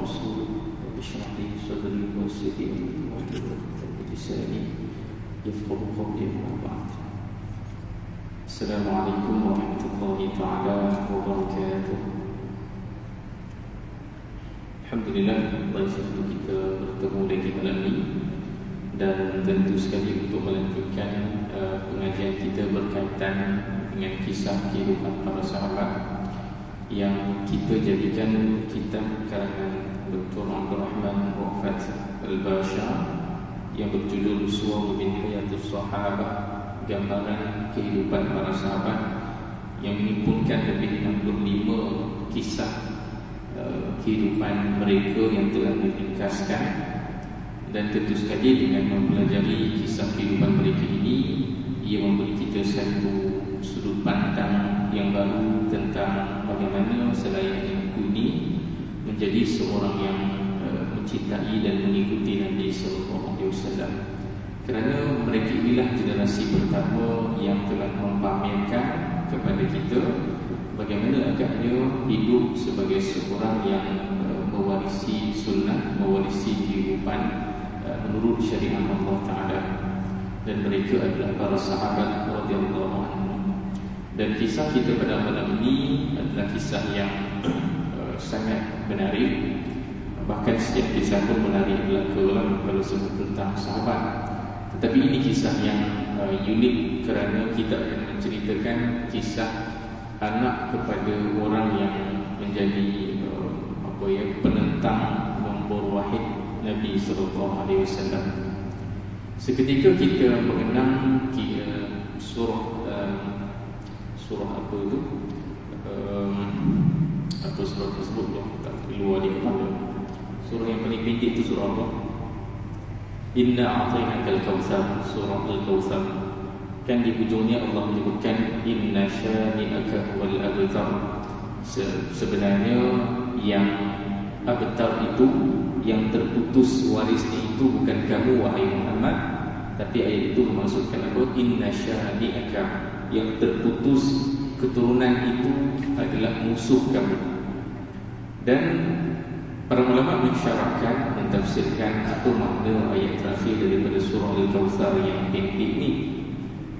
ورسوله رب اشرح لي صدري ويسر لي أمري واحلل عقدة من لساني يفقهوا قولي أما بعد. السلام عليكم ورحمة الله تعالى وبركاته. Alhamdulillah, baik sekali kita bertemu lagi malam ini. Dan tentu sekali untuk melanjutkan pengajian kita berkaitan dengan kisah kehidupan para sahabat yang kita jadikan kitab karangan Dr. Abdul Rahman Rafat Al-Basha yang berjudul Suwar min Hayatus Sahabah, gambaran kehidupan para sahabat, yang menghimpunkan lebih 65 kisah kehidupan mereka yang telah diringkaskan. Dan tentu sekali dengan mempelajari kisah kehidupan mereka ini, ia memberi kita satu sudut pandang yang baru tentang bagaimana selayaknya aku ini menjadi seorang yang mencintai dan mengikuti Nabi Sallallahu Alaihi Wasallam. Kerana mereka inilah generasi pertama yang telah mempamerkan kepada kita bagaimana agaknya hidup sebagai seorang yang mewarisi sunnah, mewarisi kehidupan menurut syariat Allah Ta'ala. Dan mereka adalah para sahabat radhiyallahu anhum. Dan kisah kita pada malam ini adalah kisah yang sangat menarik. Bahkan setiap kisah pun menarik belaka kalau sebut tentang sahabat. Tetapi ini kisah yang unik kerana kita akan menceritakan kisah anak kepada orang yang menjadi penentang nombor wahid Nabi Sallallahu Alaihi Wasallam. Seketika kita mengenang surah apa itu? Apa surah tersebut yang tak keluar di kepala. Surah yang paling pendek itu surah apa? Inna a'tainaka al-kautsar, surah al-kautsar. Kan di hujungnya Allah menyebutkan inna syani'aka wal abtar. Sebenarnya yang abtar itu, yang terputus warisnya itu bukan kamu wahai Muhammad, tapi ayat itu memaksudkan apa? Inna syani'aka, yang terputus keturunan itu adalah musuh kamu. Dan para ulama mensyarahkan, mentafsirkan apa makna ayat terakhir daripada surah Al-Kautsar yang pendek ini.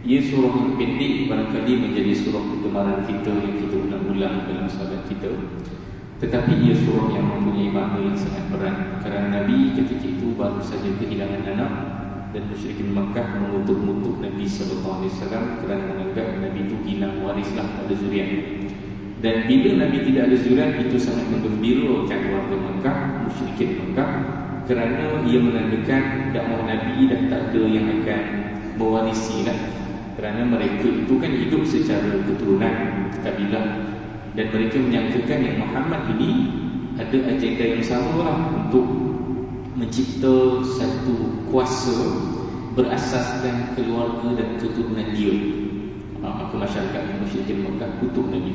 Ia surah yang pendek barangkali menjadi surah kegemaran kita yang kita ulang-ulang dalam salat kita. Tetapi ia surah yang mempunyai makna yang sangat berat. Kerana Nabi ketika itu baru saja kehilangan anak, dan musyrikin Makkah mengutuk Nabi Sallallahu Alaihi Wasallam kerana menganggap Nabi itu hilang warislah, tak ada zuriat. Dan bila Nabi tidak ada zuriat, itu sangat menggembirakan warga Makkah, musyrikin Makkah, kerana ia menandakan dakwah Nabi dah tak ada yang akan mewarisi lah. Kerana mereka itu kan hidup secara keturunan kabilah, dan mereka menyangkakan yang Muhammad ini ada agenda yang sama lah untuk mencipta satu kuasa berasaskan keluarga dan keturunan dia. Maka masyarakat musyrikin Makkah kutuk Nabi.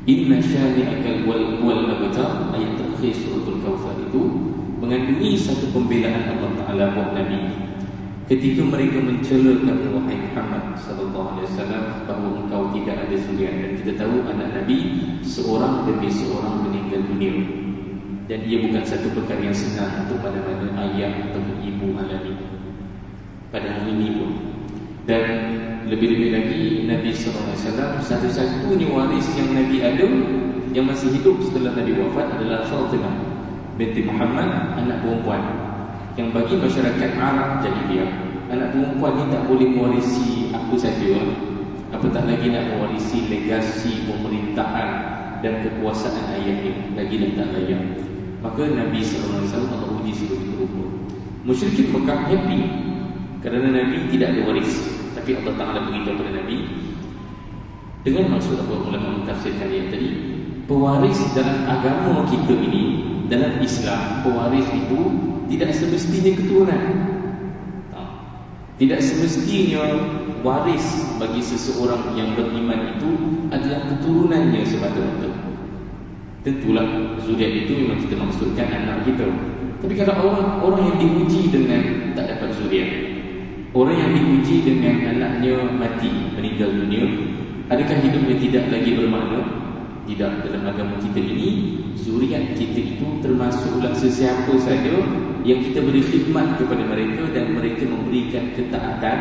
Inna syani'aka wal abtar, ayat terakhir surah Al-Kautsar itu mengandungi satu pembelaan Allah Ta'ala buat Nabi ketika mereka mencelakan wahai Muhammad Sallallahu Alaihi Wasallam bahawa engkau tidak ada zuriat. Dan kita tahu anak Nabi seorang demi seorang meninggal dunia, dan ia bukan satu perkara yang senang untuk mana-mana ayah atau ibu alami pada hari ini pun. Dan lebih-lebih lagi Nabi Sallallahu Alaihi Wasallam satu-satunya waris yang Nabi ada yang masih hidup setelah Nabi wafat adalah Fatimah binti Muhammad, anak perempuan, yang bagi masyarakat Arab jahiliyah, anak perempuan ni tak boleh mewarisi apa saja, apatah lagi nak mewarisi legasi pemerintahan dan kekuasaan ayahnya, lagi dah tak layak. Maka Nabi Sallallahu Alaihi Wasallam Allah uji sebegitu rupa. Musyrikin Mekah happy kerana Nabi tidak ada waris. Tapi Allah Ta'ala beritahu kepada Nabi dengan maksud apa ulama mentafsirkan ayat tadi, pewaris dalam agama kita ini, dalam Islam, pewaris itu tidak semestinya keturunan. Tidak semestinya waris bagi seseorang yang beriman itu adalah keturunannya semata-mata. Tentulah zuriat itu memang kita maksudkan anak kita. Tapi kalau orang yang diuji dengan tak dapat zuriat, orang yang diuji dengan anaknya mati, meninggal dunia, adakah hidupnya tidak lagi bermakna? Tidak, dalam agama kita ini, zuriat kita itu termasuklah sesiapa saja yang kita beri khidmat kepada mereka dan mereka memberikan ketaatan,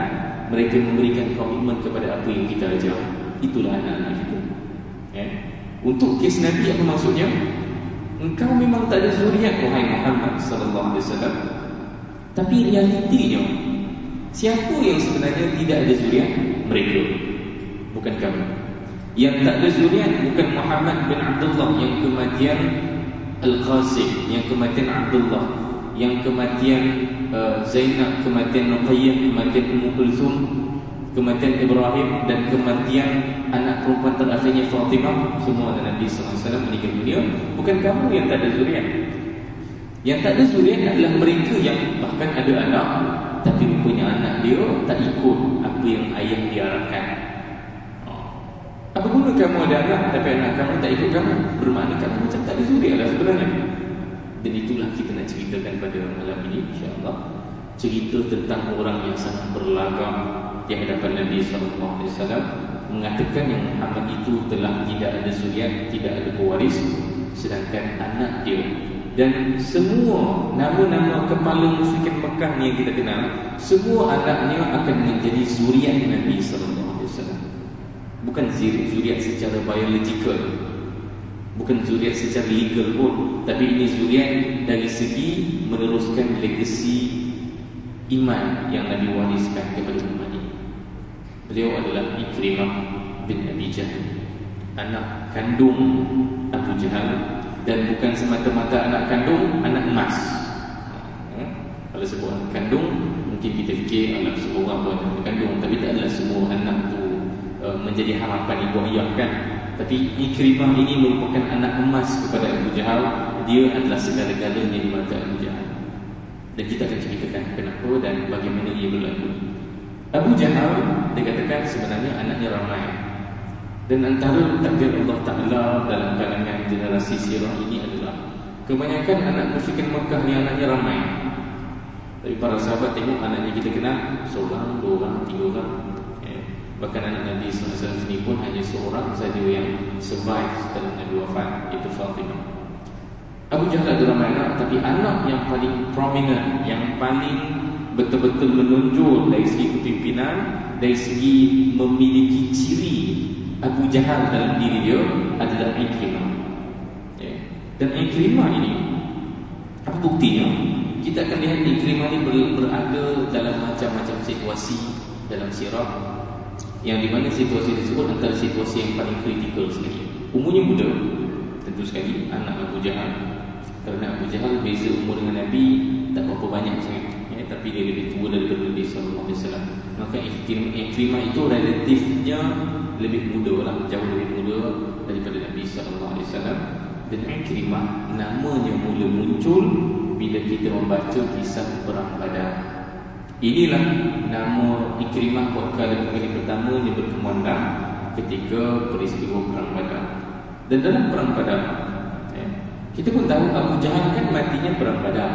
mereka memberikan komitmen kepada apa yang kita ajar. Itulah anak-anak kita. Untuk kes Nabi apa maksudnya? Engkau memang tak ada zuriat, wahai Muhammad sallallahu alaihi wasallam. Tapi realitinya, siapa yang sebenarnya tidak ada zuriat? Mereka, bukan kami. Yang tak ada zuriat bukan Muhammad bin Abdullah yang kematian Al-Qasim, yang kematian Abdullah, yang kematian Zainab, kematian Nuqayyah, kematian Ummu Kulthum, kematian Ibrahim, dan kematian anak perempuan terakhirnya Fatimah. Semua Nabi SAW meninggal dunia. Bukan kamu yang tak ada zuriat. Yang tak ada zuriat adalah mereka yang bahkan ada anak, tapi rupanya anak dia tak ikut apa yang ayah diarahkan. Apa guna kamu ada anak tapi anak kamu tak ikut kamu? Bermakna kamu macam tak ada zuriat lah sebenarnya. Dan itulah kita nak ceritakan pada malam ini, insya-Allah. Cerita tentang orang yang sangat berlagak di hadapan Nabi SAW, mengatakan yang Muhammad itu telah tidak ada zuriat, tidak ada pewaris, sedangkan anak dia dan semua nama-nama kepala musyrikin Mekah ni yang kita kenal, semua anaknya akan menjadi zuriat Nabi SAW. Bukan zuriat secara biological, bukan zuriat secara legal pun, tapi ini zuriat dari segi meneruskan legasi iman yang Nabi wariskan kepada umat ini. Beliau adalah Ikrimah bin Abi Jahal, anak kandung Abu Jahal, dan bukan semata-mata anak kandung, anak emas. Kalau sebut anak kandung, mungkin kita fikir anak semua orang pun anak kandung, tapi tak adalah semua anak tu menjadi harapan ibu ayah kan. Tapi Ikrimah ini merupakan anak emas kepada Abu Jahal. Dia adalah segala-galanya di mata Abu Jahal. Dan kita akan ceritakan kenapa dan bagaimana ia berlaku. Abu Jahal dikatakan sebenarnya anaknya ramai. Dan antara takdir Allah Ta'ala dalam kalangan generasi sirah ini adalah kebanyakan anak musyrikin Mekah ni anaknya ramai. Tapi para sahabat tengok anaknya kita kenal seorang, dua orang, tiga orang. Bahkan anak Nabi SAW sini pun hanya seorang saja yang survive setelah Nabi wafat, iaitu Fatimah. Abu Jahal ada ramai anak, tapi anak yang paling prominent, yang paling betul-betul menonjol dari segi kepimpinan, dari segi memiliki ciri Abu Jahal dalam diri dia adalah Ikrimah. Dan Ikrimah ini, apa buktinya? Kita akan lihat Ikrimah ini berada dalam macam-macam situasi dalam sirah, yang di mana situasi tersebut antara situasi yang paling kritikal sekali. Umurnya muda, tentu sekali anak Abu Jahal. Kerana Abu Jahal beza umur dengan Nabi tak berapa banyak sangat, tapi dia lebih tua daripada Nabi SAW. Maka Ikrimah itu relatifnya lebih muda lah, jauh lebih muda daripada Nabi SAW. Dan Ikrimah namanya mula muncul bila kita membaca kisah Perang Badar. Inilah nama Ikrimah kali pertama yang berkumandang ketika peristiwa Perang Badar. Dan dalam Perang Badar, kita pun tahu Abu Jahal kan matinya Perang Badar.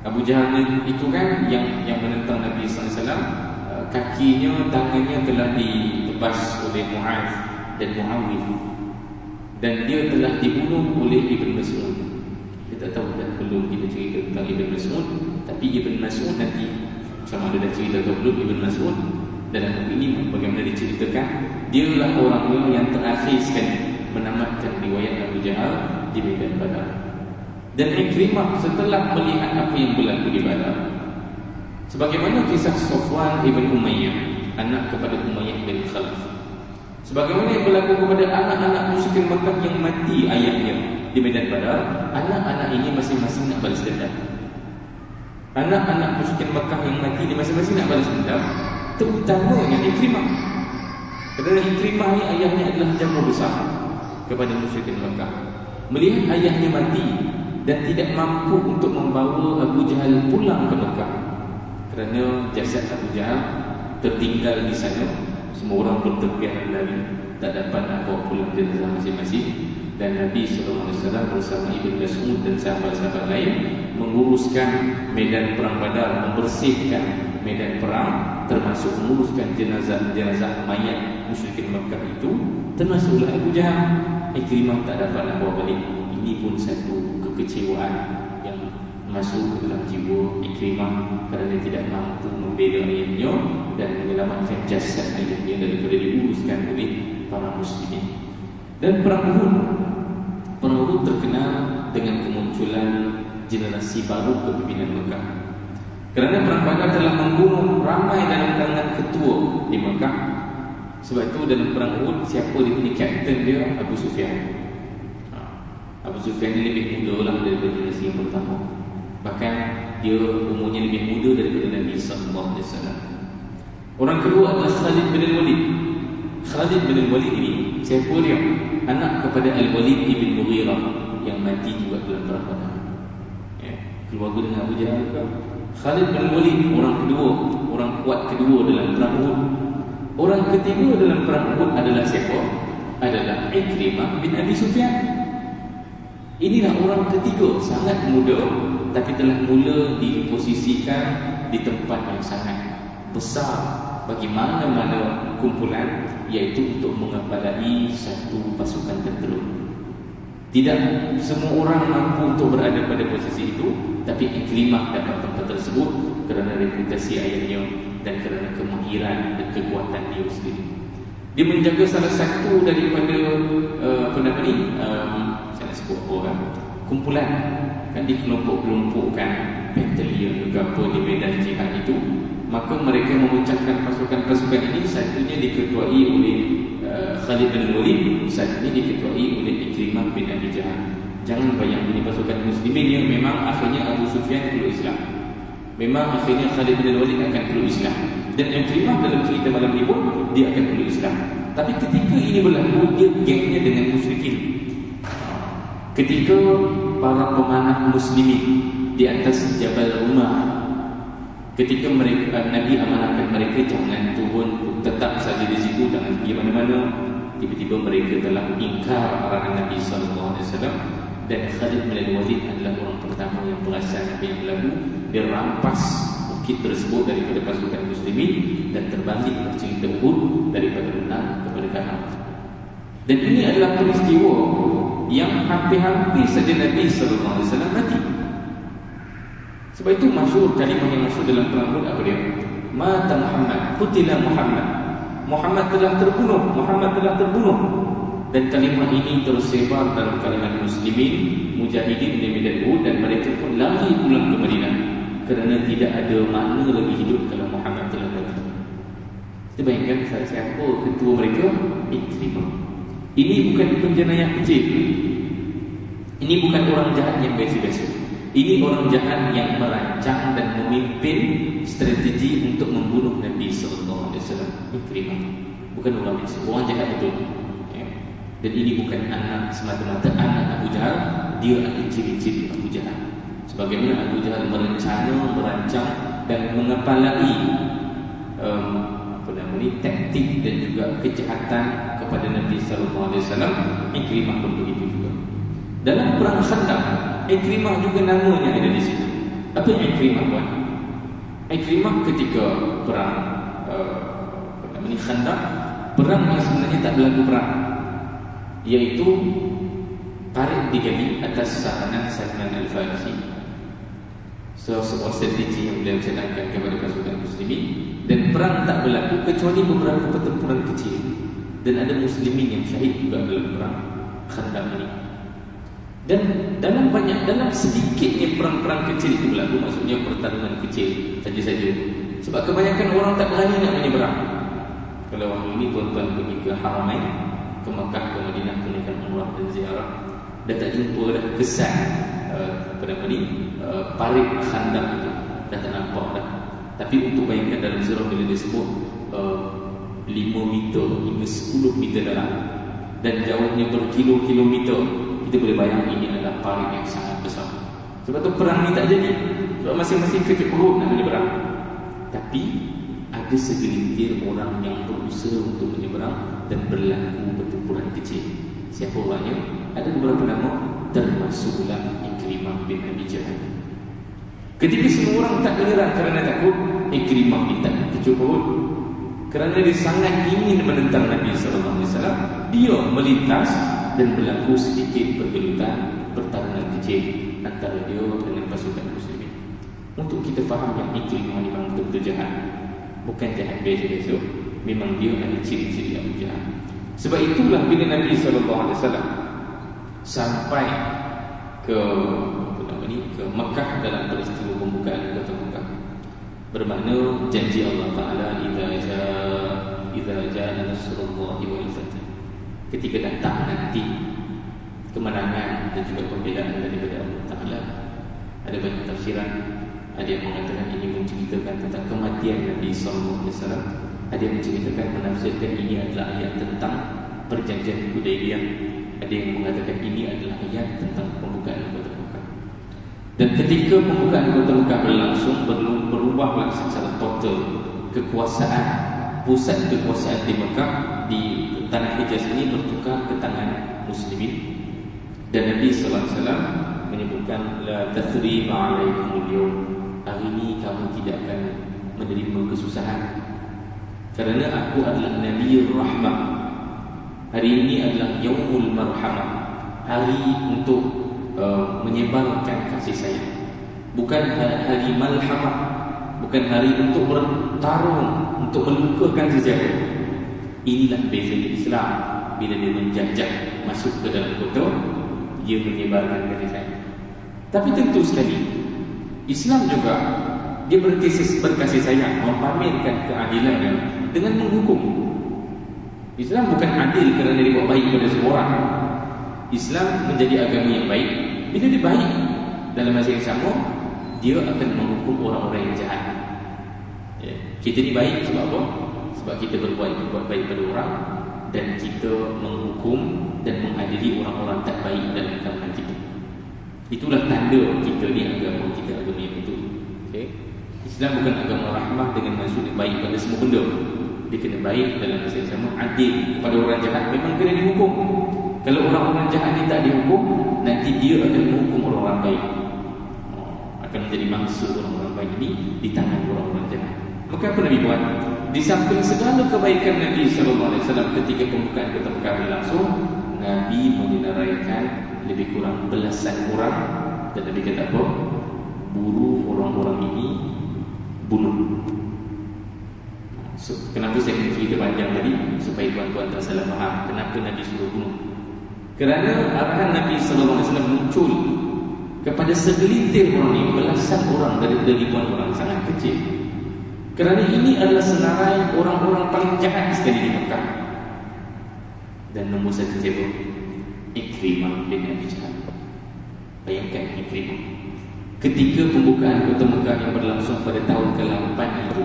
Abu Jahal itu kan yang menentang Nabi SAW, kakinya, tangannya telah ditebas oleh Mu'adh dan Muawiyah, dan dia telah dibunuh oleh Ibn Mas'ud. Kita tahu dah, belum kita cerita tentang Ibn Mas'ud, tapi Ibn Mas'ud nanti sama ada dah cerita atau belum. Ibn Mas'ud dalam buku ini bagaimana diceritakan, dialah orangnya yang terakhir sekali menamatkan riwayat Abu Jahal di medan Badar. Dan Ikrimah setelah melihat apa yang berlaku di Badar, sebagaimana kisah Safwan ibn Umayyah, anak kepada Umayyah bin Khalaf, sebagaimana yang berlaku kepada anak-anak musyrikin Mekah yang mati ayahnya di medan Badar, anak-anak ini masing-masing nak balas dendam. Anak-anak musyrikin Mekah yang mati ni masing-masing nak balas dendam, terutamanya Ikrimah. Kerana Ikrimah ni ayahnya adalah jamu besar kepada musyrikin Mekah. Melihat ayahnya mati dan tidak mampu untuk membawa Abu Jahal pulang ke Mekah, kerana jasad Abu Jahal tertinggal di sana, semua orang berterpian lari, tak dapat nak bawa pulang jenazah masing-masing. Dan Nabi SAW bersama Ibn Mas'ud dan sahabat-sahabat lain menguruskan medan perang Badar, membersihkan medan perang, termasuk menguruskan jenazah-jenazah mayat musyrikin Mekah itu, termasuklah Abu Jahal. Ikrimah tak dapat nak bawa balik. Ini pun satu kekecewaan yang masuk ke dalam jiwa Ikrimah kerana tidak mampu membela ayahnya dan menyelamatkan jasad ayahnya daripada diuruskan oleh para muslimin. Dan perang Uhud terkenal dengan kemunculan generasi baru kepimpinan Mekah. Kerana perang Badar telah membunuh ramai dalam kalangan ketua di Mekah. Sebab itu dalam perang Uhud, siapa dia punya kapten dia? Abu Sufyan. Abu Sufyan ni lebih muda lah daripada generasi yang pertama. Bahkan dia umurnya lebih muda daripada Nabi SAW. Orang kedua adalah Khalid bin Walid. Khalid bin Walid ini, siapa dia? Anak kepada Al-Walid ibn Mughirah yang mati juga dalam perang Badar. Ya, keluarga dengan Abu Jahal juga. Khalid bin Walid, orang kedua, orang kuat kedua dalam perang Uhud. Orang ketiga dalam perang Uhud adalah siapa? Adalah Ikrimah bin Abi Sufyan. Inilah orang ketiga, sangat muda tapi telah mula diposisikan di tempat yang sangat besar bagi mana-mana kumpulan, iaitu untuk mengepalai satu pasukan tentera. Tidak semua orang mampu untuk berada pada posisi itu, tapi Ikrimah dapat tempat tersebut kerana reputasi ayahnya dan kerana kemahiran dan kekuatan dia sendiri. Dia menjaga salah satu daripada saya nak sebut kumpulan, kan dikelompok-kelompokkan batalion juga apa di medan jihad itu. Maka mereka memecahkan pasukan-pasukan ini. Satunya diketuai oleh Khalid bin Walid, satunya diketuai oleh Ikrimah bin Abi Jahal. Jangan bayang ini pasukan muslimin yang memang akhirnya Abu Sufyan keluar Islam. Memang akhirnya Khalid bin Walid akan keluar Islam. Dan Ikrimah dalam cerita malam ini pun dia akan keluar Islam. Tapi ketika ini berlaku, dia gengnya dengan musyrikin. Ketika para pemanah muslimin di atas Jabal Rumah, ketika mereka, Nabi amanahkan mereka jangan turun, tetap saja di situ, jangan pergi mana-mana. Tiba-tiba mereka telah ingkar arahan Nabi SAW. Dan Khalid bin Walid adalah orang pertama yang perasan apa yang berlaku. Dia rampas bukit tersebut daripada pasukan muslimin dan terbalik cerita Uhud daripada menang kepada kalah. Dan ini adalah peristiwa yang hampir-hampir saja Nabi SAW mati. Sebab itu masyhur kalimah yang masuk dalam perang Uhud apa dia? Mata Muhammad, qutila Muhammad. Muhammad telah terbunuh, Muhammad telah terbunuh. Dan kalimah ini tersebar dalam kalangan muslimin, mujahidin di medan Uhud, dan mereka pun lari pulang ke Madinah kerana tidak ada makna lagi hidup kalau Muhammad telah mati. Kita bayangkan siapa ketua mereka? Ikrimah. Ini bukan penjenayah kecil. Ini bukan orang jahat yang biasa-biasa. Ini orang jahat yang merancang dan memimpin strategi untuk membunuh Nabi SAW. Ikrimah bukan orang biasa, orang jahat betul. Dan ini bukan anak semata-mata anak Abu Jahal. Dia ada ciri-ciri Abu Jahal. Sebagaimana Abu Jahal merencana, merancang dan mengepalai taktik dan juga kejahatan kepada Nabi SAW. Ikrimah pun begitu juga. Dalam perang Khandaq, Ikrimah juga namanya ada di situ. Apa yang Ikrimah buat? Ikrimah ketika perang Khandaq, perang yang sebenarnya tak berlaku perang, iaitu parit digali atas saranan Salman Al-Farisi. Sebuah strategi yang beliau cadangkan kepada pasukan muslimin. Dan perang tak berlaku kecuali beberapa pertempuran kecil. Dan ada muslimin yang syahid juga dalam perang Khandaq ini. Dan dalam sedikitnya perang-perang kecil itu berlaku, maksudnya pertarungan kecil saja-saja. Sebab kebanyakan orang tak berani nak menyeberang. Kalau hari ini tuan-tuan pergi ke Haramain, ke Makkah, ke Madinah, tunaikan umrah dan ziarah, dah tak jumpa dah kesan parit Khandaq itu, dah tak nampak dah. Tapi untuk bayangkan dalam surah bila disebut 5 meter hingga 10 meter dalam dan jauhnya berkilo-kilometer, kita boleh bayangkan ini adalah parit yang sangat besar. Sebab tu perang ni tak jadi. Sebab masing-masing kecil perut nak menyeberang. Tapi ada segelintir orang yang berusaha untuk menyeberang dan berlaku pertempuran kecil. Siapa orangnya? Ada beberapa nama, termasuklah Ikrimah bin Abi Jahal. Ketika semua orang tak menyerang kerana takut, Ikrimah ni tak kecup perut. Kerana dia sangat ingin menentang Nabi SAW, dia melintas dan berlaku sedikit pergelutan, pertarungan kecil antara dia dengan pasukan muslimin. Untuk kita faham yang Ikrimah memang betul-betul jahat, bukan jahat biasa-biasa. Memang dia ada ciri-ciri Abu Jahal. Sebab itulah bila Nabi SAW sampai ke Mekah dalam peristiwa pembukaan kota Mekah, bermakna janji Allah Ta'ala idza jaa nasrullahi wal fath, ketika datang nanti kemenangan dan juga pembelaan daripada Allah Ta'ala. Ada banyak tafsiran. Ada yang mengatakan ini menceritakan tentang kematian Nabi SAW. Ada yang menceritakan, menafsirkan ini adalah ayat tentang perjanjian Hudaybiyah. Ada yang mengatakan ini adalah ayat tentang pembukaan kota Mekah. Dan ketika pembukaan kota Mekah berlangsung, berubahlah secara total kekuasaan, pusat kekuasaan di Mekah, di tanah Hijaz ini bertukar ke tangan muslimin. Dan Nabi SAW menyebutkan la tathriba alaikumul yawm, hari ini kamu tidak akan menerima kesusahan, kerana aku adalah Nabiur Rahmah. Hari ini adalah Yaumul Marhamah, hari untuk menyebarkan kasih sayang. Bukan hari malhamah, bukan hari untuk bertarung, untuk melukakan sesiapa. Inilah beza Islam. Bila dia menjajah masuk ke dalam kota, dia menyebarkan kasih sayang. Tapi tentu sekali Islam juga dia berkasih sayang, mempamerkan keadilannya dengan menghukum. Islam bukan adil kerana dia buat baik pada semua orang. Islam menjadi agama yang baik bila dia baik. Dalam masa yang sama, dia akan menghukum orang-orang yang jahat. Ya. Kita ni baik sebab apa? Sebab kita berbuat baik pada orang, dan kita menghukum dan mengadili orang-orang tak baik dalam kalangan kita. Itulah tanda kita ni agama yang betul. Okay? Islam bukan agama rahmah dengan maksud yang baik pada semua benda. Dia kena baik dalam masa yang sama, adil kepada orang jahat, memang kena dihukum. Kalau orang-orang jahat ni tak dihukum, nanti dia akan menghukum orang-orang baik. Akan menjadi mangsa orang-orang baik ini di tangan orang-orang jahat. Maka apa Nabi buat? Di samping segala kebaikan Nabi SAW ketika pembukaan kota Mekah berlangsung, Nabi menyenaraikan lebih kurang belasan orang, dan Nabi kata apa? Buru orang-orang ini, bunuh. Kenapa saya cerita panjang tadi? Supaya tuan-tuan tak salah faham kenapa Nabi suruh bunuh. Kerana arahan Nabi SAW muncul kepada segelintir orang ini, belasan orang dari ribuan orang, sangat kecil. Kerana ini adalah senarai orang-orang paling jahat sekali di Mekah. Dan nombor satu siapa? Ikrimah bin Abi Jahal. Bayangkan Ikrimah. Ketika pembukaan kota Mekah yang berlangsung pada tahun ke-8 itu,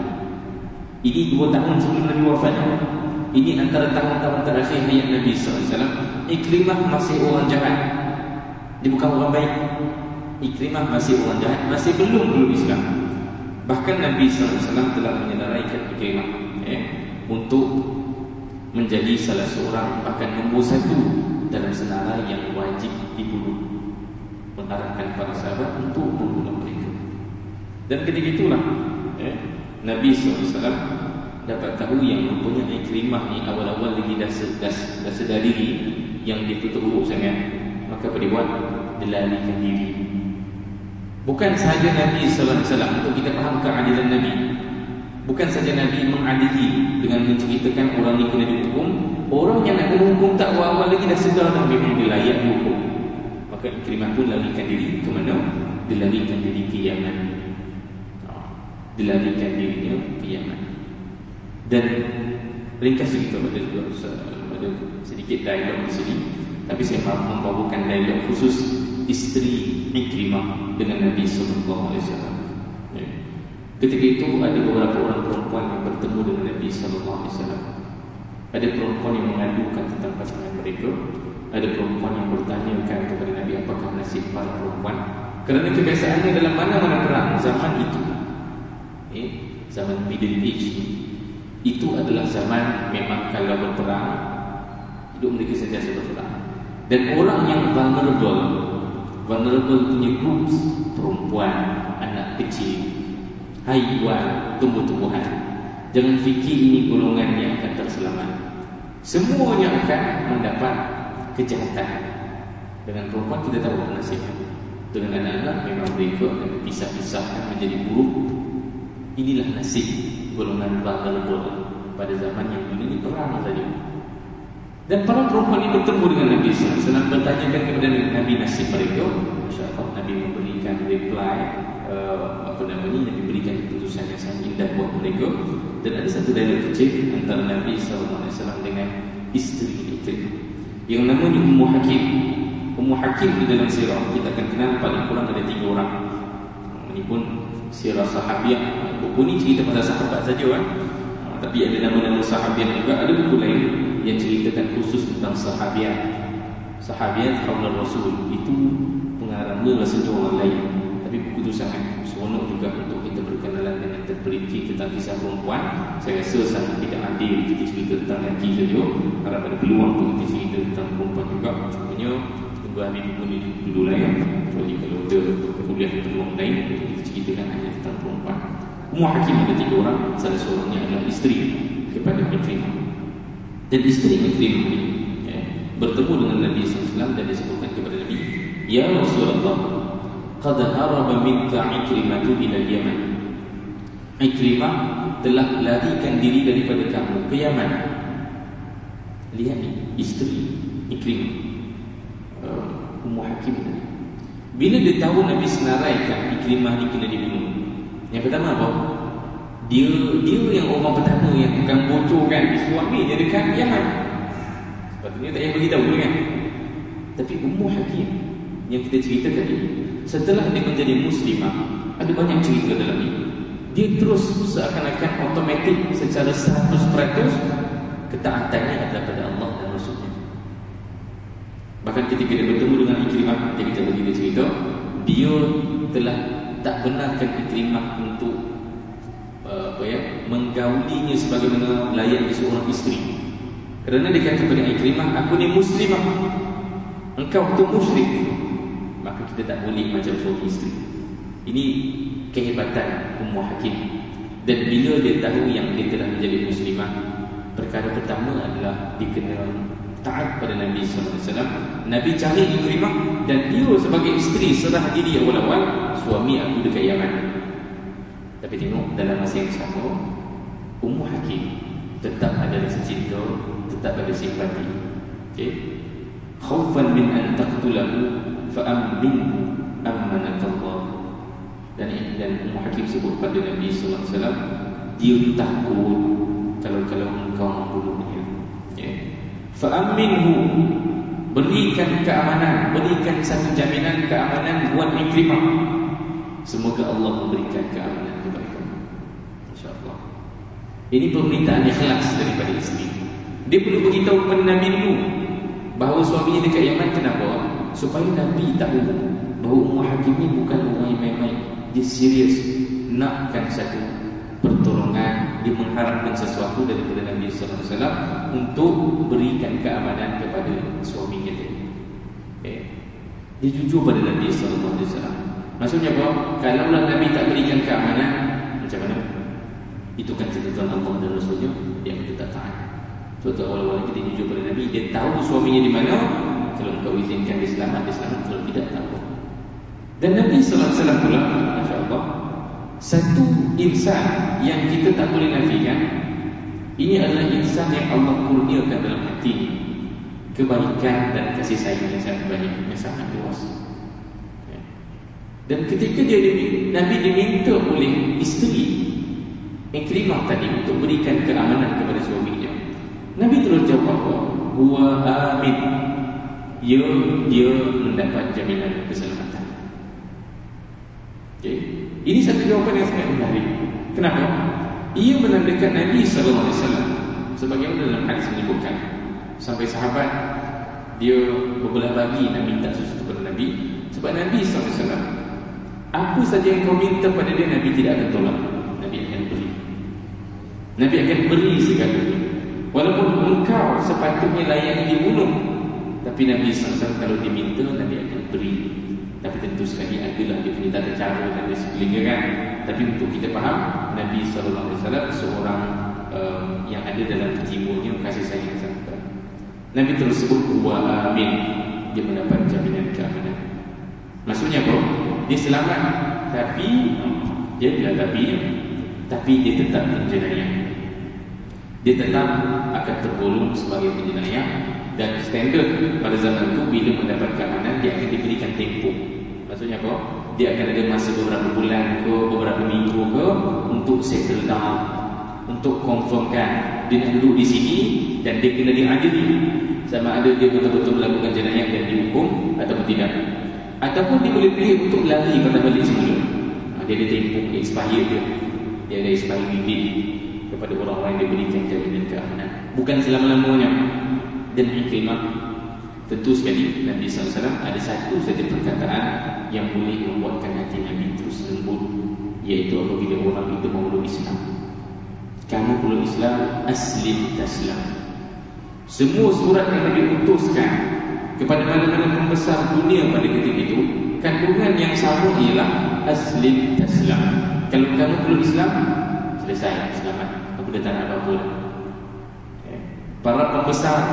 ini 2 tahun sebelum Nabi wafat. Ini antara tahun-tahun terakhir hayat Nabi SAW. Ikrimah masih orang jahat. Dia bukan orang baik. Ikrimah masih orang jahat, masih belum Islam. Bahkan Nabi SAW telah menyenaraikan Ikrimah untuk menjadi salah seorang, bahkan nombor 1 dalam senarai yang wajib dibunuh, mengarahkan para sahabat untuk membunuh mereka. Dan ketika itulah Nabi SAW dapat tahu yang mempunyai Ikrimah ni awal-awal lagi dah sedar diri yang dia teruk sangat. Maka apa dia buat? Dia larikan diri. Bukan sahaja Nabi SAW, untuk kita faham keadilan Nabi, bukan saja Nabi mengadili dengan menceritakan orang ni kena dihukum. Orang yang nak kena hukum tak awal-awal lagi dah sedar dah memang dia layak dihukum. Maka Ikrimah pun larikan diri ke mana? Dia larikan diri ke Yaman. Dilarikan dirinya ke Yaman. Dan ringkas cerita ada sedikit dialog di sini, tapi saya mahu membawakan dialog khusus isteri Ikrimah dengan Nabi SAW. Ketika itu ada beberapa orang perempuan yang bertemu dengan Nabi SAW. Ada perempuan yang mengadukan tentang pasangan mereka. Ada perempuan yang bertanyakan kepada Nabi apakah nasib para perempuan. Kerana kebiasaannya dalam mana-mana perang zaman itu, zaman Middle Age, itu adalah zaman memang kalau berperang, hidup mereka sentiasa berperang. Dan orang yang vulnerable punya group, perempuan, anak kecil, haiwan, tumbuh-tumbuhan, Jangan fikir ini golongan yang akan terselamat. Semuanya akan mendapat kejahatan. Dengan perempuan kita tahu nasibnya. Dengan anak-anak memang mereka akan dipisah-pisahkan menjadi buruk. Inilah nasib golongan vulnerable pada zaman yang dulu ini perang saja. Dan para perempuan ini bertemu dengan Nabi SAW, bertanyakan kepada Nabi nasib mereka. Masya Allah, Nabi memberikan reply, Nabi berikan keputusan yang sangat indah buat mereka. Dan ada satu dialog kecil antara Nabi SAW dengan isteri Ikrimah yang namanya Ummu Hakim. Ummu Hakim di dalam sirah kita akan kenal paling kurang ada 3 orang. Ini pun sirah sahabiah. Buku ini cerita pada sahabat saja kan. Tapi ada nama-nama sahabiah juga. Ada buku lain yang ceritakan khusus tentang sahabiah. Sahabiah Haulul Rasul itu pengarang saja orang lain. Tapi buku itu sangat seronok juga untuk kita berkenalan dengan terperinci tentang kisah perempuan. Saya rasa sangat tidak adil kita cerita tentang lelaki saja. Harap ada peluang untuk kita cerita tentang perempuan juga. Sebenarnya tunggu habis buku ini dulu lah ya. Kecuali kalau ada kuliah peluang lain, kita ceritakan hanya tentang perempuan. Ummu Hakim ada 3 orang. Salah seorangnya adalah isteri kepada Ikrimah. Dan isteri Ikrimah ini bertemu dengan Nabi SAW dan disebutkan kepada Nabi, Ya Rasulullah, qad haraba minka Ikrimatu ila Yaman. Ikrimah telah larikan diri daripada kamu ke Yaman. Lihat ni, isteri Ikrimah, Ummu Hakim. Bila dia tahu Nabi senaraikan Ikrimah ni kena dibunuh, yang pertama apa? Dia yang orang pertama yang akan bocorkan suami dia dekat Yaman. Sepatutnya tak payah beritahu kan. Tapi Ummu Hakim yang kita cerita tadi, setelah dia menjadi muslimah, ada banyak cerita dalam ini. Dia terus seakan-akan otomatik secara 100% ketaatannya adalah pada Allah dan Rasulnya. Bahkan ketika dia bertemu dengan Ikrimah, nanti kita bagi dia cerita, dia telah tak benarkan Ikrimah untuk menggaulinya sebagaimana layaknya seorang isteri. Kerana dia kata kepada Ikrimah, aku ni muslimah, engkau tu musyrik, maka kita tak boleh macam suami isteri. Ini kehebatan Ummu Hakim. Dan bila dia tahu yang dia telah menjadi muslimah, perkara pertama adalah dia kena taat pada Nabi SAW. Nabi cari Ikrimah dan dia sebagai isteri serah diri awal-awal, suami aku dekat Yaman. Tapi tengok dalam masa yang sama, Ummu Hakim tetap ada rasa cinta, tetap ada simpati. Okey. Khaufan min an taqtulahu fa amminhu amanakallah. Dan Ummu Hakim sebut pada Nabi sallallahu alaihi wasallam, dia takut kalau engkau membunuhnya. Okey. Fa amminhu, berikan keamanan, berikan satu jaminan keamanan buat Ikrimah. Semoga Allah memberikan keamanan kepada kamu. InsyaAllah. Ini permintaan ikhlas daripada isteri. Dia perlu beritahu kepada Nabi dulu bahawa suaminya dekat Yaman. Kenapa? Supaya Nabi tahu bahawa Ummu Hakim ni bukan orang yang main-main. Dia serius nakkan satu pertolongan. Dia mengharapkan sesuatu daripada Nabi SAW untuk berikan keamanan kepada suaminya tadi. Okay. Dia jujur pada Nabi SAW. Maksudnya apa? Kalaulah Nabi tak berikan keamanan, macam mana? Itu kan catatan Allah dan Rasulnya yang kita tak taat. Sebab awal-awal kita jujur pada Nabi, dia tahu suaminya di mana. Kalau kau izinkan dia selamat, kalau tidak, tak apa. Dan Nabi SAW pula, Masya Allah, satu insan yang kita tak boleh nafikan, ini adalah insan yang Allah kurniakan dalam hati kebaikan dan kasih sayang yang sangat banyak, yang sangat luas. Dan ketika Nabi diminta oleh isteri Ikrimah tadi untuk berikan keamanan kepada suaminya, Nabi terus jawab apa? Huwa amin. Dia mendapat jaminan keselamatan. Okay. Ini satu jawapan yang sangat menarik. Kenapa? Ia menandakan Nabi SAW sebagaimana dalam hadis menyebutkan, sampai sahabat dia berbelah bagi nak minta sesuatu kepada Nabi. Sebab Nabi SAW, apa saja yang kau minta pada dia, Nabi tidak akan tolak. Nabi akan beri. Nabi akan beri segalanya. Walaupun engkau sepatutnya layak dibunuh, tapi Nabi SAW kalau diminta, Nabi akan beri. Tapi tentu sekali adalah dia punya tata cara dan dia sekelilingnya kan. Tapi untuk kita faham, Nabi SAW seorang yang ada dalam jiwanya kasih sayang yang sangat berat. Nabi terus sebut wa amin, dia mendapat jaminan keamanan. Maksudnya apa? Dia selamat, tapi dia tidak tapi dia tetap penjenayah. Dia tetap akan tergolong sebagai penjenayah. Dan standard pada zaman itu bila mendapat keamanan dia akan diberikan tempoh. Maksudnya apa? Dia akan ada masa beberapa bulan ke beberapa minggu ke untuk settle down, untuk confirmkan dia nak duduk di sini dan dia kena diadili sama ada dia betul-betul melakukan jenayah dan dihukum ataupun tidak. Ataupun dia boleh pilih untuk lari pada balik semula. Dia ada tempoh expired dia ada expired date kepada orang-orang yang diberikan jaminan keamanan. Bukan selama-lamanya. Dan Ikrimah tentu sekali Nabi SAW ada satu saja perkataan yang boleh membuatkan hati Nabi terus lembut, iaitu apabila orang itu memeluk Islam. Kamu peluk Islam, aslim taslam. Semua surat yang Nabi utuskan kepada mana-mana pembesar dunia pada ketika itu, kandungan yang sama ialah aslim taslam. Kalau kamu peluk Islam, selesai, selamat. Aku dah tak nak apa-apa. Para pembesar,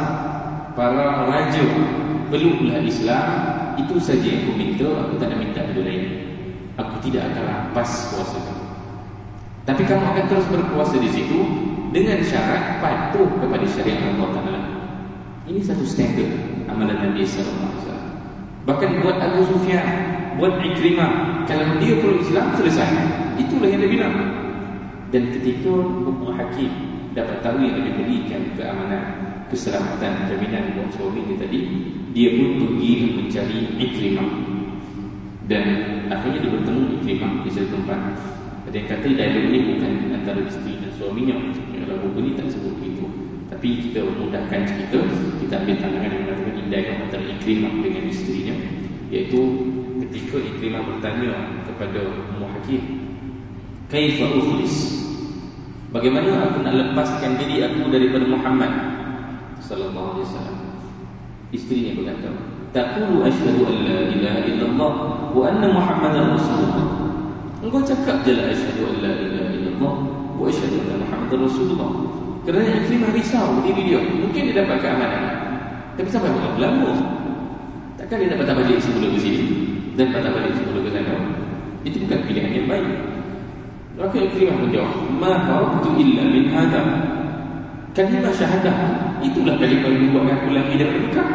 para raja, peluklah Islam. Itu saja yang aku minta. Aku tak nak minta benda lain. Aku tidak akan rampas kuasa kamu. Tapi kamu akan terus berkuasa di situ dengan syarat patuh kepada syariat Allah Ta'ala. Ini satu standard amalan Nabi SAW. Bahkan buat Abu Sufyan, buat Ikrimah, kalau dia peluk Islam, selesai. Itulah yang Nabi nak. Dan ketika Ummu Hakim dapat tahu yang Nabi berikan keamanan, keselamatan, jaminan buat suami dia tadi, dia pun pergi mencari Ikrimah. Dan akhirnya dia bertemu Ikrimah di satu tempat. Ada yang kata dialog ini bukan antara isteri dan suaminya. Dalam buku ini tak sebut begitu. Tapi kita memudahkan cerita, kita ambil tantangan yang mengatakan indahnya antara Ikrimah dengan isterinya, iaitu ketika Ikrimah bertanya kepada Ummu Hakim, kaifa ukhlis, bagaimana aku nak lepaskan diri aku daripada Muhammad sallallahu alaihi wasallam? Isterinya berkata, taqulu asyhadu an la ilaha illallah wa anna Muhammadar Rasulullah. Engkau cakap je lah asyhadu an la ilaha illallah wa asyhadu anna Muhammadar Rasulullah. Kerana Ikrimah risau diri dia, mungkin dia dapat keamanan, tapi sampai berapa lama? Takkan dia dapat balik semula ke sini dan dapat balik semula ke sana? Itu bukan pilihan yang baik. Maka Ikrimah menjawab, ma taraktu illa min hadha. Kalimah syahadah, itulah kalimah yang membuatkan aku lari dari Mekah.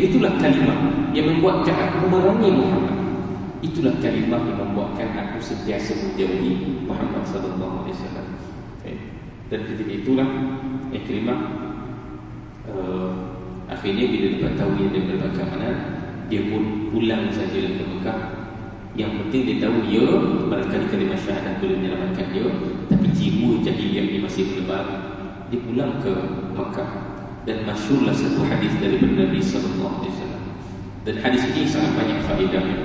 Itulah kalimah yang membuatkan aku memerangi Muhammad. Itulah kalimah yang membuatkan aku sentiasa menjauhi Muhammad sallallahu alaihi wasallam. Dan ketika itulah Ikrimah akhirnya bila dapat tahu yang dia mendapat keamanan, dia pun pulang saja ke Mekah. Yang penting dia tahu ya, barangkali kalimah syahadah boleh menyelamatkan dia, tapi jiwa jahiliyah ini masih melebar. Dia pulang ke Mekah. Dan masyhurlah satu hadis daripada Nabi sallallahu alaihi wasallam. Dan hadis ini sangat banyak faedahnya.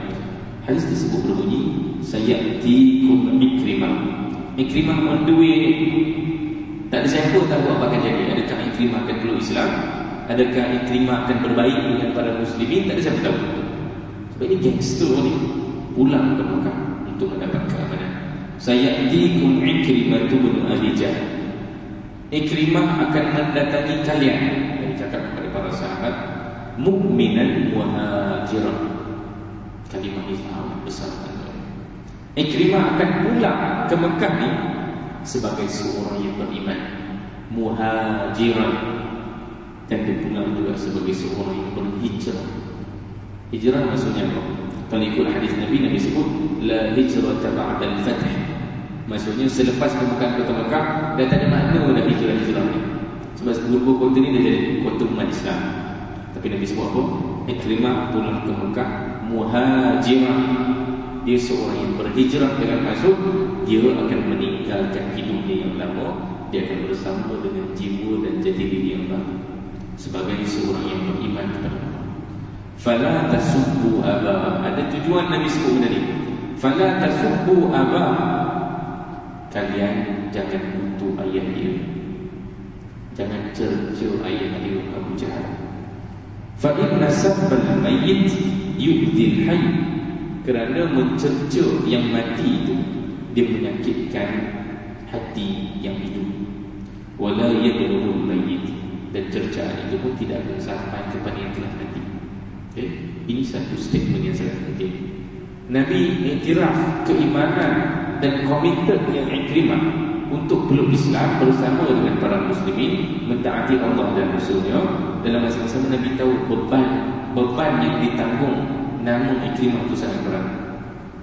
Hadis tersebut berbunyi, sayatikum Ikrimah. Ikrimah on the way. Tak ada siapa tahu apa akan jadi. Adakah Ikrimah akan peluk Islam? Adakah Ikrimah akan berbaik dengan para muslimin? Tak ada siapa tahu. Sebab ini gangster ni pulang ke Mekah untuk mendapat keamanan. Sayatikum Ikrimah bin Abi Jahl. Ikrimah akan mendatangi kalian. Dia cakap kepada para sahabat, mukminan muhajiran. Kalimah ini sangat besar. Ikrimah akan pulang ke Mekah ni sebagai seorang yang beriman, muhajiran, dan dia pulang juga sebagai seorang yang berhijrah. Hijrah maksudnya apa? Kalau ikut hadis Nabi sebut la hijrata ba'da al-fath. Maksudnya selepas pembukaan kota Mekah dah tak ada makna dah hijrah ni. Sebab dua kota ni dah jadi kota umat Islam. Tapi Nabi sebut apa? Ikrimah pulang ke Mekah muhajirah. Dia seorang yang berhijrah dengan maksud dia akan meninggalkan hidupnya yang lama, dia akan bersama dengan jiwa dan jati diri yang baru sebagai seorang yang beriman kepada Allah. Fala tasubbu aba. Ada tujuan Nabi sebut benda ni. Fala tasubbu aba. Kalian jangan kutuk ayah dia, jangan cerca ayah dia Abu Jahal. Fa inna sabbal mayyit yu'dil hayy. Kerana mencerca yang mati itu dia menyakitkan hati yang hidup. Wala yablughul mayyit, dan cercaan itu pun tidak akan sampai kepada yang telah mati. Okay? Ini satu statement yang sangat penting. Nabi iktiraf keimanan dan komitmen yang Ikrimah untuk peluk Islam bersama dengan para muslimin, mentaati Allah dan Rasulnya. Dalam masa yang sama Nabi tahu beban yang ditanggung, namun Ikrimah itu sangat berat.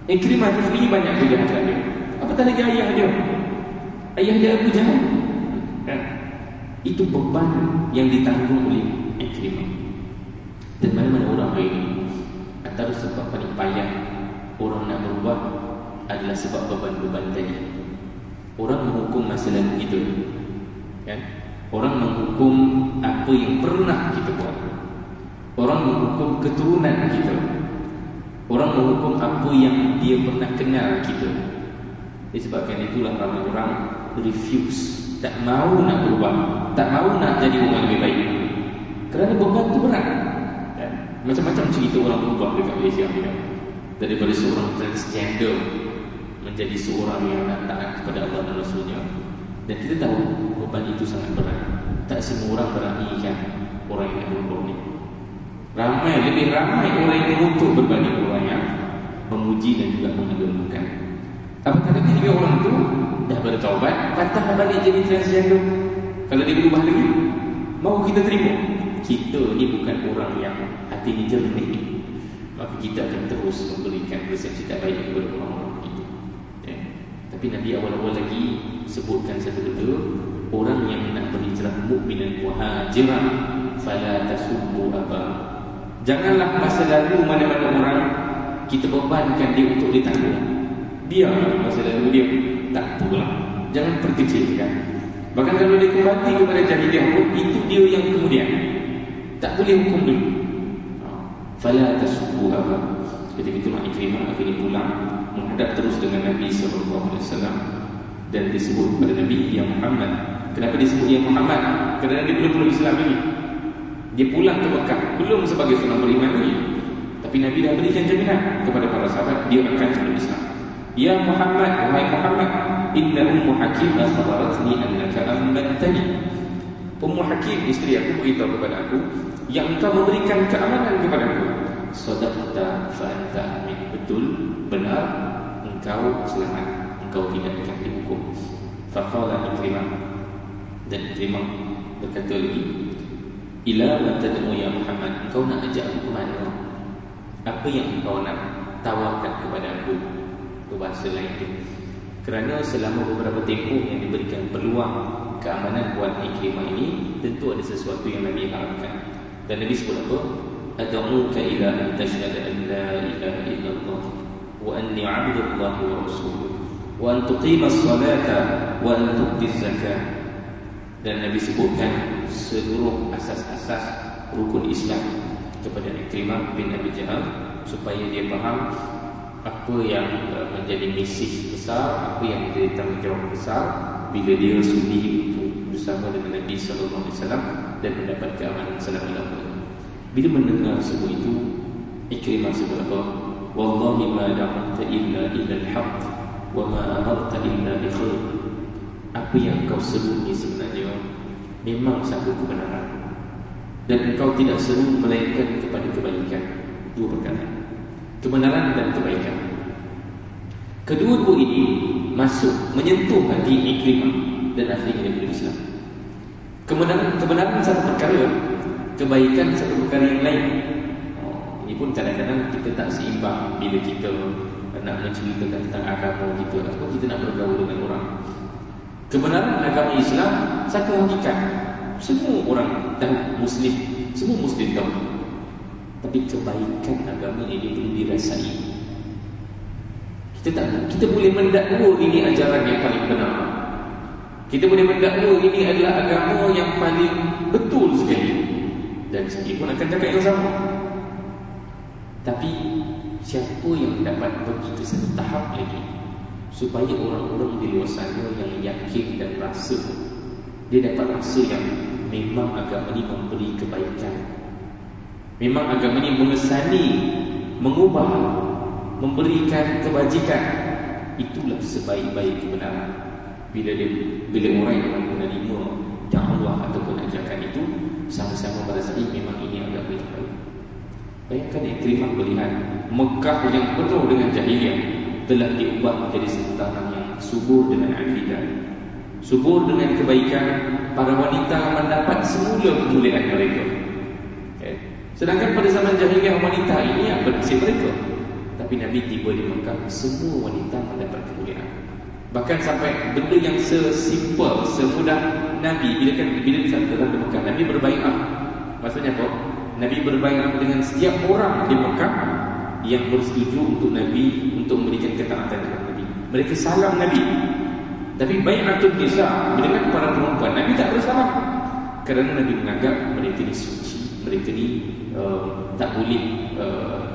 Ikrimah itu sendiri banyak kejahatan dia. Apatah lagi ayah dia. Ayah dia Abu Jahal. Itu beban yang ditanggung oleh Ikrimah. Dan mana-mana orang hari ini, antara sebab paling payah orang nak berubah adalah sebab beban-beban tadi. Orang menghukum masa lalu kita, kan? Orang menghukum apa yang pernah kita buat. Orang menghukum keturunan kita. Orang menghukum apa yang dia pernah kenal kita. Disebabkan itulah ramai orang refuse, tak mahu nak berubah, tak mahu nak jadi orang lebih baik, kerana beban itu berat. Macam-macam cerita orang berubah dekat Malaysia ni, daripada seorang transgender menjadi seorang yang nak taat kepada Allah dan Rasulnya. Dan kita tahu beban itu sangat berat. Tak semua orang berani kan orang yang berubah ni. Lebih ramai orang yang mengutuk berbanding orang yang memuji dan juga mengagungkan. Apatah lagi jika orang itu dah bertaubat, patah balik jadi transgender. Kalau dia berubah lagi, mau kita terima? Kita ni bukan orang yang hati jernih, maka kita akan terus memberikan persepsi tak baik kepada orang-orang itu. Ya. Tapi Nabi awal-awal lagi sebutkan satu benda, orang yang nak berhijrah mukminan muhajiran fala tasubbu aba. Janganlah masa lalu mana-mana orang kita bebankan dia untuk ditanggung. Dia masa lalu dia tak apalah, jangan perkecilkan. Bahkan kalau dia kembali kepada jahiliah pun, itu dia yang kemudian tak boleh hukum dulu. Fala tasubbu aba. Ketika itu Ikrimah akhirnya pulang menghadap terus dengan Nabi SAW dan disebut kepada Nabi, ya Muhammad. Kenapa disebut ya Muhammad? Kerana dia belum Islam lagi. Dia pulang ke Mekah belum sebagai seorang beriman lagi, tapi Nabi dah berikan jaminan kepada para sahabat dia akan masuk Islam. Ya Muhammad, wahai Muhammad, inna Ummu Hakim akhbaratni annaka amantani. Ummu Hakim, isteri aku, beritahu kepada aku yang engkau memberikan keamanan kepada aku. Sadaqta fa anta amin. Betul, benar, engkau selamat, engkau tidak akan dihukum. Faqala Ikrimah, dan Ikrimah berkata lagi, ila ma tad'u ya Muhammad, engkau nak ajak aku ke mana? Apa yang engkau nak tawarkan kepada aku? Itu bahasa lain tu. Kerana selama beberapa tempoh yang diberikan peluang keamanan buat Ikrimah ini, tentu ada sesuatu yang Nabi harapkan. Dan Nabi sebut apa? Ad'uka ila an tashhada an la ilaha illallah wa anni 'abdullahi wa rasuluh wa an tuqima as-salata wa an tu'ti az-zakah. Dan Nabi sebutkan seluruh asas-asas rukun Islam kepada Ikrimah bin Abi Jahal supaya dia faham apa yang menjadi misi besar, apa yang menjadi tanggungjawab besar bila dia sudi bersama dengan Nabi SAW dan mendapat keamanan selama-lamanya. Bila mendengar semua itu, Ikrimah sebut apa? Wallahi ma da'amta illa al-haq wa ma amarta illa bi khair. Apa yang kau seru ni sebenarnya memang satu kebenaran, dan engkau tidak seru melainkan kepada kebaikan. Dua perkara, kebenaran dan kebaikan. Kedua-dua ini masuk menyentuh hati Ikrimah dan akhirnya dia beri Islam. Kebenaran satu perkara, kebaikan satu perkara yang lain. Ini pun kadang-kadang kita tak seimbang bila kita nak menceritakan tentang agama kita atau kita nak bergaul dengan orang. Kebenaran agama Islam satu hakikat, semua orang tahu, Muslim, semua Muslim tahu. Tapi kebaikan agama ini perlu dirasai. Kita boleh mendakwa ini ajaran yang paling benar, kita boleh mendakwa ini adalah agama yang paling betul sekali, dan saya pun akan cakap yang sama. Tapi siapa yang dapat pergi ke satu tahap lagi, supaya orang-orang di luar sana yang yakin dan rasa, dia dapat rasa yang memang agama ini memberi kebaikan, memang agama ini mengesani, mengubah, memberikan kebajikan. Itulah sebaik-baik kebenaran. bila orang yang menerima dakwah ataupun ajakan itu sama-sama merasai memang ini agama yang baik. Bayangkan Ikrimah melihat Mekah yang penuh dengan jahiliah telah diubah menjadi sementara yang subur dengan akidah, subur dengan kebaikan. Para wanita mendapat semula kemuliaan mereka. Sedangkan pada zaman jahiliah wanita ini yang bernasib mereka. Tapi Nabi tiba di Mekah, semua wanita mendapat kemuliaan. Bahkan sampai benda yang sesimpel, semudah Nabi bila disatakan di Mekah, Nabi berbaiat. Maksudnya apa? Nabi berbaiat dengan setiap orang di Mekah yang bersetuju untuk Nabi untuk memberikan ketaatan kepada Nabi. Mereka salam Nabi. Tapi baiatul nisa dengan para perempuan Nabi tak bersalah, kerana Nabi menganggap mereka ni suci, mereka ni tak boleh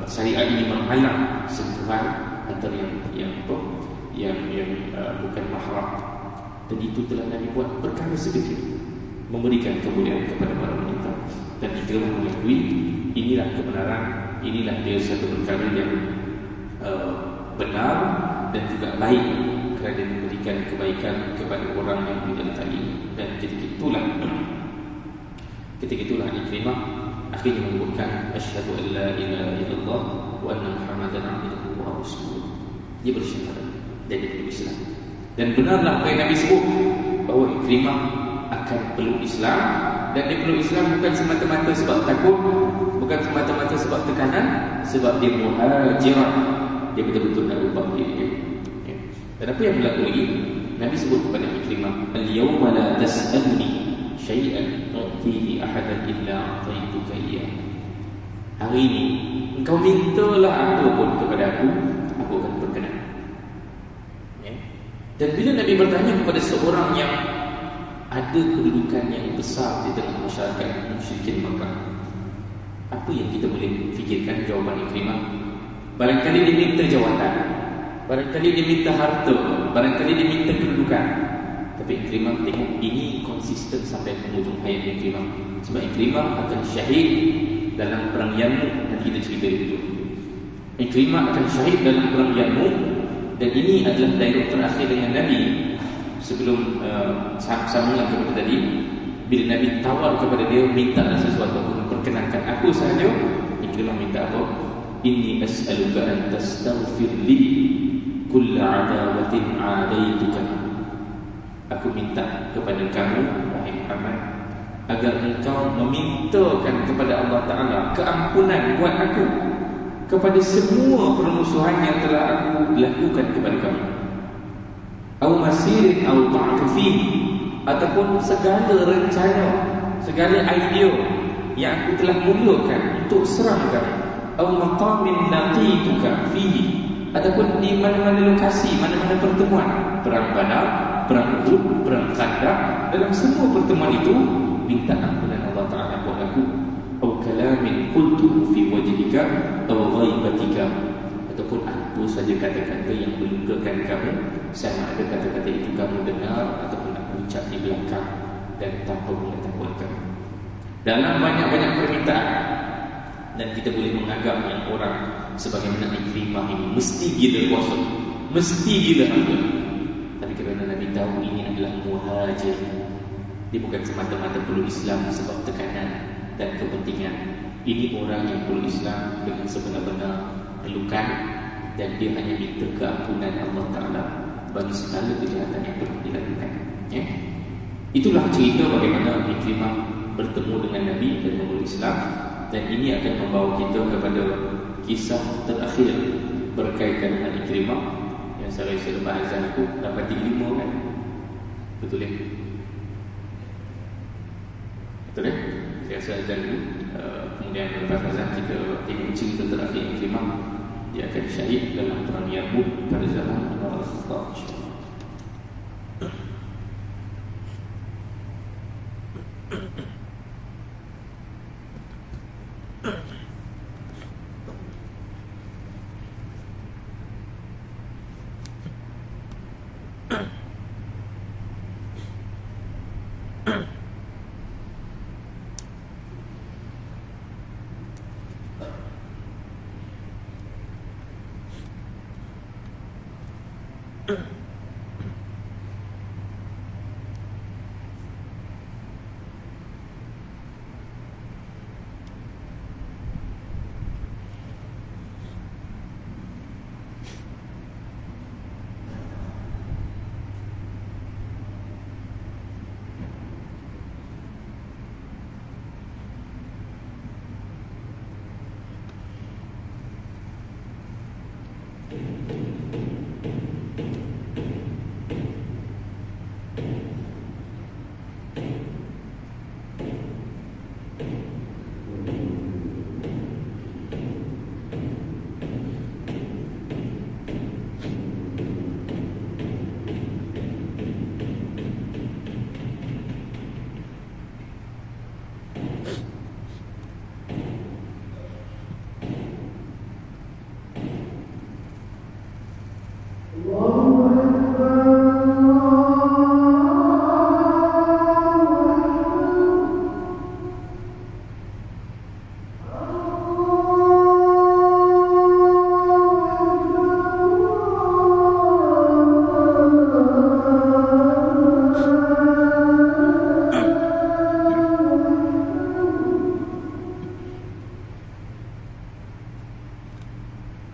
syariat ini menghalang sentuhan antara yang bukan mahram. Dan itu telah Nabi buat perkara sekecil, memberikan kemuliaan kepada para wanita. Dan kita mengakui inilah kebenaran, inilah dia satu perkara yang benar dan juga baik, kerana memberikan kebaikan kepada orang yang menyertai. Dan ketika itulah Ikrimah akhirnya menyebutkan asyhadu an la ilaha illallah wa anna muhammadan abduhu wa rasuluh. Dia bersyahadat dan dia peluk Islam. Dan benarlah apa yang Nabi sebut, bahawa Ikrimah akan peluk Islam. Dan dia peluk Islam bukan semata-mata sebab takut, bukan semata-mata sebab tekanan, sebab dia muhajirah. Dia betul-betul nak ubah diri dia. Dan apa yang berlaku lagi? Nabi sebut kepada Ikrimah, al-yawma la tas'aluni syai'an u'tihi ahadan illa a'taituka iyyah. Hari ini engkau mintalah apa pun kepada aku akan berkenan. Dan bila Nabi bertanya kepada seorang yang ada kedudukan yang besar di tengah masyarakat musyrikin Makkah, apa yang kita boleh fikirkan jawapan Ikrimah? Barangkali dia minta jawatan, barangkali dia minta harta, barangkali dia minta kedudukan. Tapi Ikrimah tengok ini konsisten sampai penghujung hayat Ikrimah. Sebab Ikrimah akan syahid dalam perang Yarmouk. Nanti kita cerita itu. Ikrimah akan syahid dalam perang Yarmouk. Dan ini adalah dialog terakhir dengan Nabi sebelum sambungan kepada tadi. Bila Nabi tawar kepada dia, minta sesuatu, perkenankan aku sahaja. Ikrimah minta apa? Inni as'aluka an tastaghfir li kulla adawatin adaituka. Aku minta kepada kamu, wahai Muhammad, agar engkau memintakan kepada Allah Ta'ala keampunan buat aku kepada semua permusuhan yang telah aku lakukan kepada kamu. Au masirin au ta'tufi, ataupun segala rencana, segala idea yang aku telah mulakan untuk serang kamu. Au maqamin laqituka fihi, ataupun di mana-mana lokasi, mana-mana pertemuan, perang Badar, perang Uhud, perang Khandaq. Dalam semua pertemuan itu minta ampunan Allah Ta'ala buat aku. Au kalamin qultu fi wajhika aw ghaibatika, ataupun apa saja kata-kata yang melukakan kamu, sama ada kata-kata itu kamu dengar ataupun aku ucap di belakang dan tanpa pengetahuan kamu. Dalam banyak-banyak permintaan. Dan kita boleh menganggap yang orang sebagaimana Ikrimah ini mesti gila kuasa, mesti gila harta. Tapi kerana Nabi tahu ini adalah muhajir, dia bukan semata-mata peluk Islam sebab tekanan dan kepentingan. Ini orang yang peluk Islam dengan sebenar-benar pelukan, dan dia hanya minta keampunan Allah Ta'ala bagi segala kejahatan yang pernah dilakukan. Itulah cerita bagaimana Ikrimah bertemu dengan Nabi dan memeluk Islam. Dan ini akan membawa kita kepada kisah terakhir berkaitan dengan Ikrimah yang saya rasa lepas azan itu dapat dilima kan? Betul ya? Betul ya? Saya rasa azan itu kemudian lepas azan kita tengok cerita terakhir Ikrimah. Dia akan syahid dalam perang Yarmouk pada zaman Rasulullah.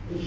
Baik,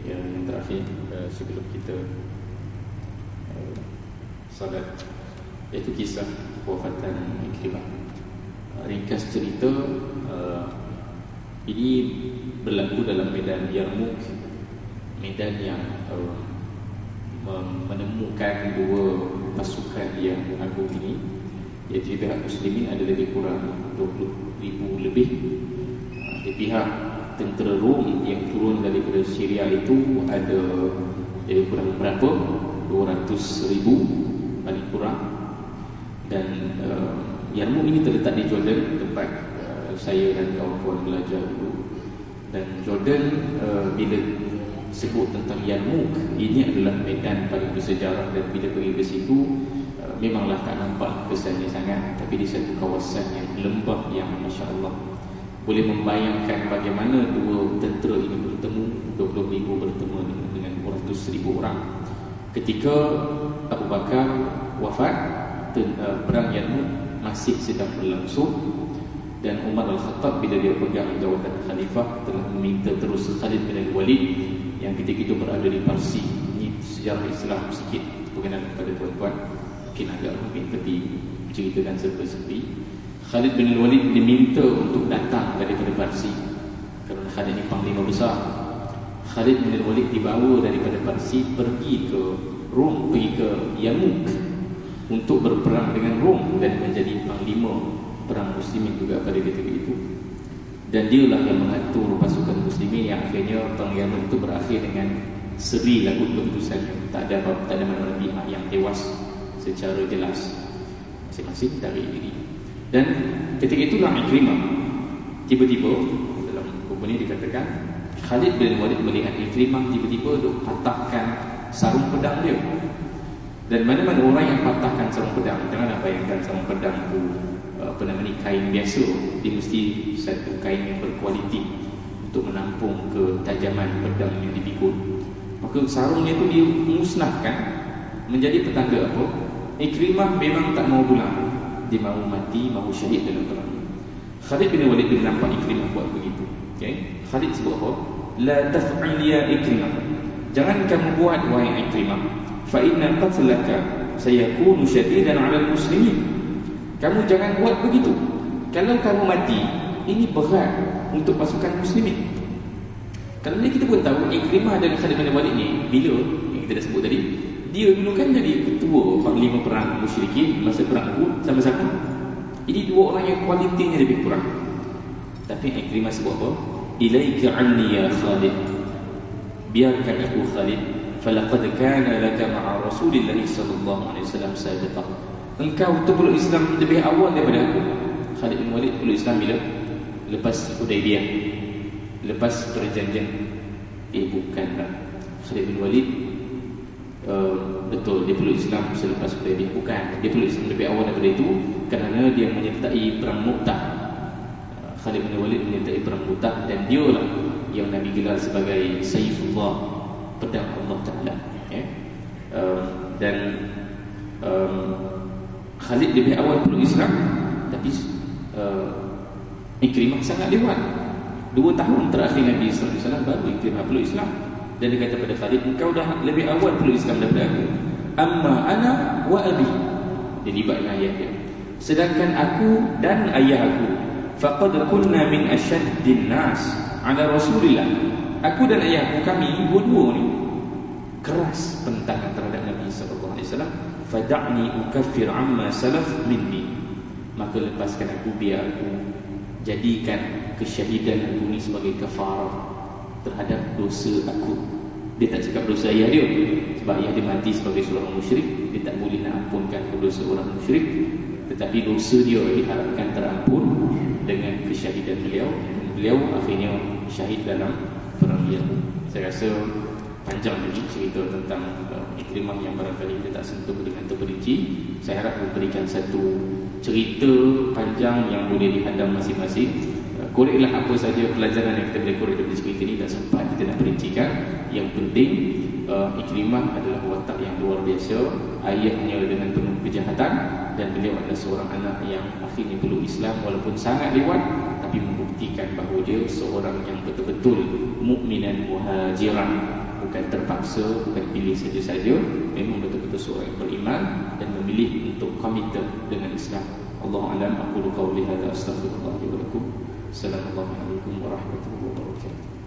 yang terakhir sebelum kita salat, iaitu kisah wafatan Ikrimah. Ringkas cerita, ini berlaku dalam medan Yarmouk, medan yang menemukan dua pasukan yang agung ini, iaitu pihak muslimin ada lebih kurang 20,000 lebih. Di pihak tentera Rom yang turun daripada Syria itu ada lebih kurang berapa? 200,000 paling kurang. Dan Yarmouk ini terletak di Jordan, tempat saya dan kawan-kawan belajar dulu. Dan Jordan, bila sebut tentang Yarmouk, ini adalah medan paling bersejarah. Dan bila pergi ke situ, memanglah tak nampak kesannya sangat, tapi di satu kawasan yang lembab yang Masya Allah, boleh membayangkan bagaimana dua tentera ini bertemu, 20,000 bertemu dengan 200,000 orang. Ketika Abu Bakar wafat, perang Yarmouk masih sedang berlangsung, dan Umar Al-Khattab bila dia pegang jawatan khalifah telah meminta terus Khalid bin Al-Walid yang ketika itu berada di Parsi. Ini sejarah Islam sikit berkenaan kepada tuan-tuan, mungkin agak mungkin tepi ceritakan sepi-sepi. Khalid bin Al-Walid diminta untuk datang daripada Parsi kerana Khalid ini panglima besar. Khalid bin Al-Walid dibawa daripada Parsi pergi ke Rom, pergi ke Yarmouk untuk berperang dengan Rom dan menjadi panglima perang muslimin juga pada ketika itu. Dan dialah yang mengatur pasukan muslimin yang akhirnya perang Yarmouk itu berakhir dengan seri lagu keputusannya. Tak ada mana-mana pihak yang tewas secara jelas, masing-masing dari diri. Dan ketika itulah Ikrimah tiba-tiba, dalam buku ini dikatakan Khalid bin Walid melihat Ikrimah tiba-tiba duk patahkan sarung pedang dia. Dan mana-mana orang yang patahkan sarung pedang, janganlah bayangkan sarung pedang itu kain biasa. Dia mesti satu kain yang berkualiti untuk menampung ketajaman pedang yang dipikul. Maka sarungnya itu dia musnahkan menjadi petanda apa? Ikrimah memang tak mau pulang, dia mahu mati, mahu syahid dalam perang. Khalid bin Walid bila nampak Ikrimah buat begitu, okay? Khalid sebut apa? La taf'al ya Ikrimah, jangan kamu buat wahai Ikrimah, fa inna qatlaka sayakunu syadidan 'ala al-muslimin. Kamu jangan buat begitu. Kalau kamu mati, ini berat untuk pasukan muslimin. Kerana kita pun tahu Ikrimah dan Khalid bin Walid ni bila yang kita dah sebut tadi, dia dulu kan jadi ketua panglima perang musyrikin masa perang Uhud sama-sama. Ini dua orang yang kualitinya lebih kurang. Tapi Ikrimah sebut apa? Ilaika anni ya Khalid, biarkan aku Khalid, falaqad kana laka ma'a Rasulillah sallallahu alaihi wasallam sabiqah. Engkau tu peluk Islam lebih awal daripada aku. Khalid bin Walid peluk Islam bila? Lepas Hudaybiyah, lepas perjanjian. Bukanlah. Khalid bin Walid betul dia peluk Islam selepas Hudaybiyah. Bukan, dia peluk Islam lebih awal daripada itu kerana dia menyertai perang Mu'tah. Khalid bin Walid menyertai perang Mu'tah, dan dialah yang Nabi gelar sebagai Saifullah, pedang Allah Ta'ala, ya? Dan Khalid lebih awal peluk Islam, tapi Ikrimah sangat lewat. 2 tahun terakhir Nabi SAW baru Ikrimah peluk Islam. Dan dia kata pada Khalid, engkau dah lebih awal peluk Islam daripada aku. Amma ana wa abi, dia libatkan ayah dia. Sedangkan aku dan ayah aku, faqad kunna min asyaddin nas ala Rasulillah. Aku dan ayah aku, kami dua-dua ni keras penentangan terhadap Nabi SAW. Fada'ni ukaffir amma salaf minni, maka lepaskan aku, biar aku jadikan kesyahidan aku ni sebagai kafarah terhadap dosa aku. Dia tak cakap dosa ayah dia, sebab ayah dia mati sebagai seorang musyrik, dia tak boleh nak ampunkan dosa orang musyrik. Tetapi dosa dia diharapkan terampun dengan kesyahidan beliau. Dan beliau akhirnya syahid dalam perang Yarmouk. Saya rasa panjang lagi cerita tentang Ikrimah yang barangkali kita tak sentuh dengan terperinci. Saya harap memberikan satu cerita panjang yang boleh dihadam masing-masing. Koreklah apa saja pelajaran yang kita boleh korek dari cerita ini, tak sempat kita nak perincikan. Yang penting Ikrimah adalah watak yang luar biasa, ayahnya dengan penuh kejahatan, dan beliau adalah seorang anak yang akhirnya peluk Islam walaupun sangat lewat, tapi membuktikan bahawa dia seorang yang betul-betul mukminan muhajiran, bukan terpaksa, bukan pilih saja-saja, memang betul-betul seorang yang beriman dan memilih untuk komited dengan Islam. Allahu a'lam. Aqulu qawli hadza, astaghfirullah li wa lakum. Assalamualaikum warahmatullahi wabarakatuh.